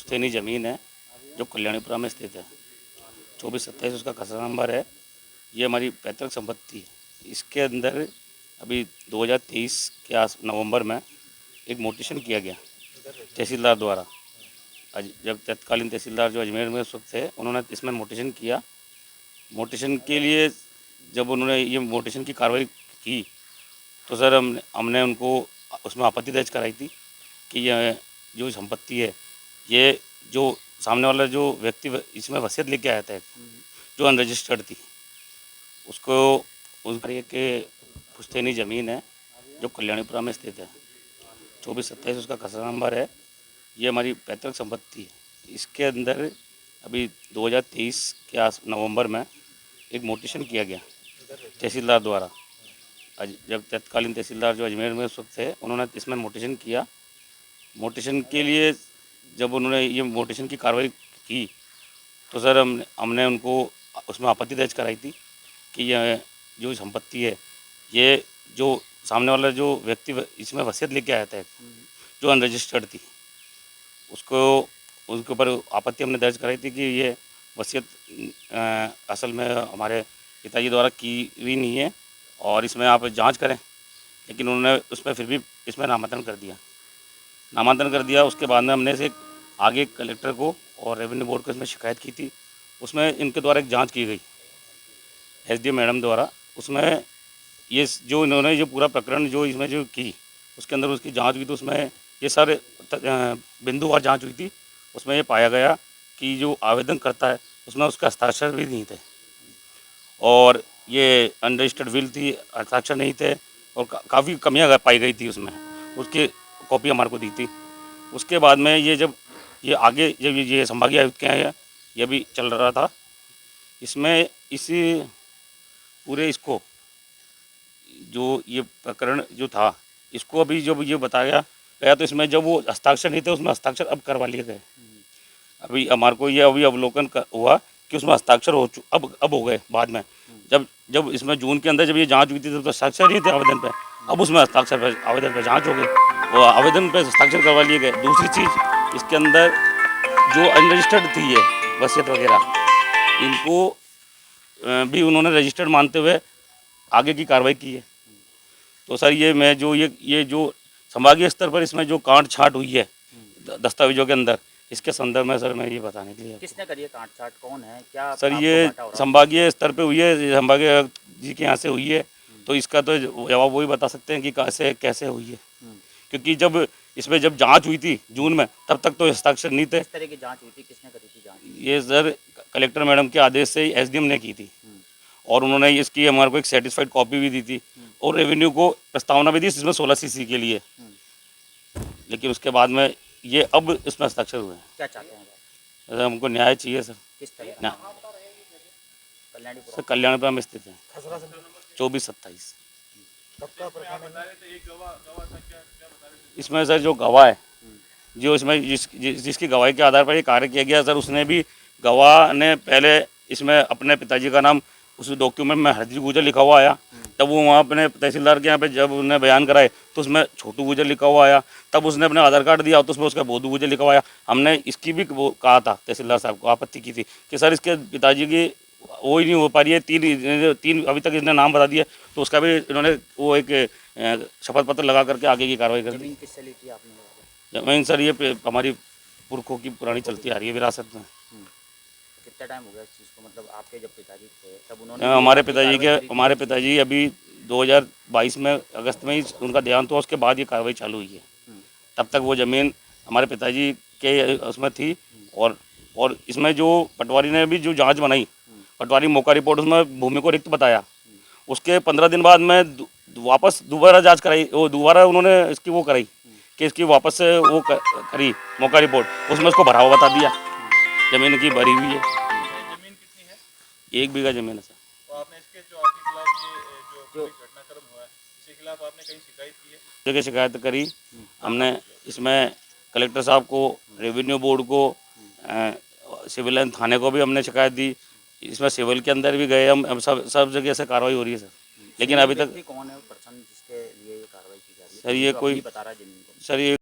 पुश्तैनी ज़मीन है जो कल्याणीपुरा में स्थित है। 2427 उसका खसरा नंबर है। ये हमारी पैतृक संपत्ति है। इसके अंदर अभी 2023 के नवंबर में एक मोटिशन किया गया तहसीलदार द्वारा। जब तत्कालीन तहसीलदार जो अजमेर में उस वक्त थे, उन्होंने इसमें मोटिशन किया। मोटिशन के लिए जब उन्होंने ये मोटिशन की कार्रवाई की तो सर हमने उनको उसमें आपत्ति दर्ज कराई थी कि यह जो संपत्ति है, ये जो सामने वाला जो व्यक्ति इसमें वसीयत लेके आया था, जो अनरजिस्टर्ड थी, उसको उस के पुश्तैनी ज़मीन है जो कल्याणीपुरा में स्थित है। 2427 उसका खसरा नंबर है। ये हमारी पैतृक संपत्ति है। इसके अंदर अभी 2023 के नवंबर में एक मोटिशन किया गया तहसीलदार द्वारा। जब तत्कालीन तहसीलदार जो अजमेर में उस वक्त थे, उन्होंने इसमें मोटिशन किया। मोटिशन के लिए जब उन्होंने ये मोटिशन की कार्रवाई की तो सर हमने उनको उसमें आपत्ति दर्ज कराई थी कि यह जो संपत्ति है, ये जो सामने वाला जो व्यक्ति इसमें वसीयत लेके आया था, जो अनरजिस्टर्ड थी, उसको उसके ऊपर आपत्ति हमने दर्ज कराई थी कि ये वसीयत असल में हमारे पिताजी द्वारा की हुई नहीं है और इसमें आप जांच करें। लेकिन उन्होंने उसमें फिर भी इसमें नामांकन कर दिया। उसके बाद में हमने से आगे कलेक्टर को और रेवेन्यू बोर्ड को इसमें शिकायत की थी। उसमें इनके द्वारा एक जांच की गई एसडीएम मैडम द्वारा। उसमें ये जो इन्होंने जो पूरा प्रकरण जो इसमें जो की, उसके अंदर उसकी जांच हुई तो उसमें ये सारे बिंदुवार जांच हुई थी। उसमें ये पाया गया कि जो आवेदन करता है उसमें उसका हस्ताक्षर भी नहीं थे और ये अनरजिस्टर्ड विल थी, हस्ताक्षर नहीं थे और काफ़ी कमियां पाई गई थी उसमें। उसकी कॉपी हमारे को दी थी। उसके बाद में ये जब ये आगे जब ये संभागीय आयुक्त के यहाँ ये भी चल रहा था, इसमें इसी पूरे इसको जो ये प्रकरण जो था, इसको अभी जब ये बताया गया तो इसमें जब वो हस्ताक्षर नहीं थे, उसमें हस्ताक्षर अब करवा लिए गए। अभी हमारे को ये अभी अवलोकन हुआ कि उसमें हस्ताक्षर अब हो गए बाद में। जब इसमें जून के अंदर जब ये जांच हुई थी तब तो हस्ताक्षर नहीं थे आवेदन पे। अब उसमें हस्ताक्षर पे आवेदन पे जांच हो गई, वो आवेदन पे हस्ताक्षर करवा लिए गए। दूसरी चीज़, इसके अंदर जो अनरजिस्टर्ड थी ये वसीयत वगैरह, इनको भी उन्होंने रजिस्टर्ड मानते हुए आगे की कार्रवाई की है। तो सर ये जो संभागीय स्तर पर इसमें जो काट छाँट हुई है दस्तावेजों के अंदर, इसके संदर्भ में सर मैं ये बताने के लिए। किसने करी है काट छाट, कौन है, क्या सर ये संभागीय स्तर पे हुई है, संभागीय जी के यहाँ से हुई है। तो इसका तो जवाब वही बता सकते हैं कि कैसे हुई है, क्योंकि जब इसमें जब जांच हुई थी जून में तब तक तो हस्ताक्षर नहीं थे। किस तरह की जांच हुई थी, किसने करी थी जांच? ये सर कलेक्टर मैडम के आदेश से एसडीएम ने की थी और उन्होंने इसकी हमारे को एक सर्टिफाइड कॉपी भी दी थी और रेवेन्यू को प्रस्तावना भी दी इसमें 16 सीसी के लिए। लेकिन उसके बाद में ये अब इसमें हस्ताक्षर हुए हैं। क्या चाहते हैं सर हमको न्याय चाहिए सर। किस तरह ना कल्याणीपुरा सर कल्याणपुरा में स्थित है 2427। इसमें सर जो गवाह है, जो इसमें जिसकी गवाही के आधार पर ये कार्य किया गया सर, उसने भी गवाह ने पहले इसमें अपने पिताजी का नाम उस डॉक्यूमेंट में हरजी गुजर लिखा हुआ आया। तब वो वहाँ अपने तहसीलदार के यहाँ पे जब उन्हें बयान कराए तो उसमें छोटू गुजर लिखा हुआ आया। तब उसने अपने आधार कार्ड दिया तो उसमें उसका बोधू गुजर लिखा हुआ आया। हमने इसकी भी वो कहा था, तहसीलदार साहब को आपत्ति की थी कि सर इसके पिताजी की वो ही नहीं हो पा रही है, तीन अभी तक इसने नाम बता दिया। तो उसका भी इन्होंने वो एक शपथ पत्र लगा करके आगे की कार्रवाई कर दी। जमीन किससे ली थी आपने? जमीन सर ये हमारी पुरखों की पुरानी चलती आ रही है विरासत में। कितना टाइम हो गया इस चीज़ को, मतलब आपके जब पिताजी थे तब उन्होंने हमारे पिताजी अभी 2022 में अगस्त में ही उनका देहांत हुआ, उसके बाद ये कार्रवाई चालू हुई है। तब तक वो ज़मीन हमारे पिताजी के उसमें थी और इसमें जो पटवारी ने भी जो जांच बनाई, पटवारी मौका रिपोर्ट, उसमें भूमि को रिक्त बताया। उसके 15 दिन बाद में वापस दोबारा जांच कराई, वो दोबारा उन्होंने इसकी वो कराई कि इसकी वापस से वो करी मौका रिपोर्ट, उसमें उसको भरा हुआ बता दिया ज़मीन की भरी हुई है। जमीन कितनी है? 1 बीघा ज़मीन है सर। तो आपने इसके जो आपके खिलाफ ये जो घटनाक्रम हुआ है, इसके खिलाफ आपने कहीं शिकायत की है? जगह शिकायत करी हमने, इसमें कलेक्टर साहब को, रेवेन्यू बोर्ड को, सिविल लाइन थाने को भी हमने शिकायत दी। इसमें सिविल के अंदर भी गए हम सब जगह से कार्रवाई हो रही है सर। लेकिन अभी तक कौन है पर्सन जिसके लिए ये कार्रवाई की जा रही है? सर ये कोई बता रहा है जमीन को। सर ये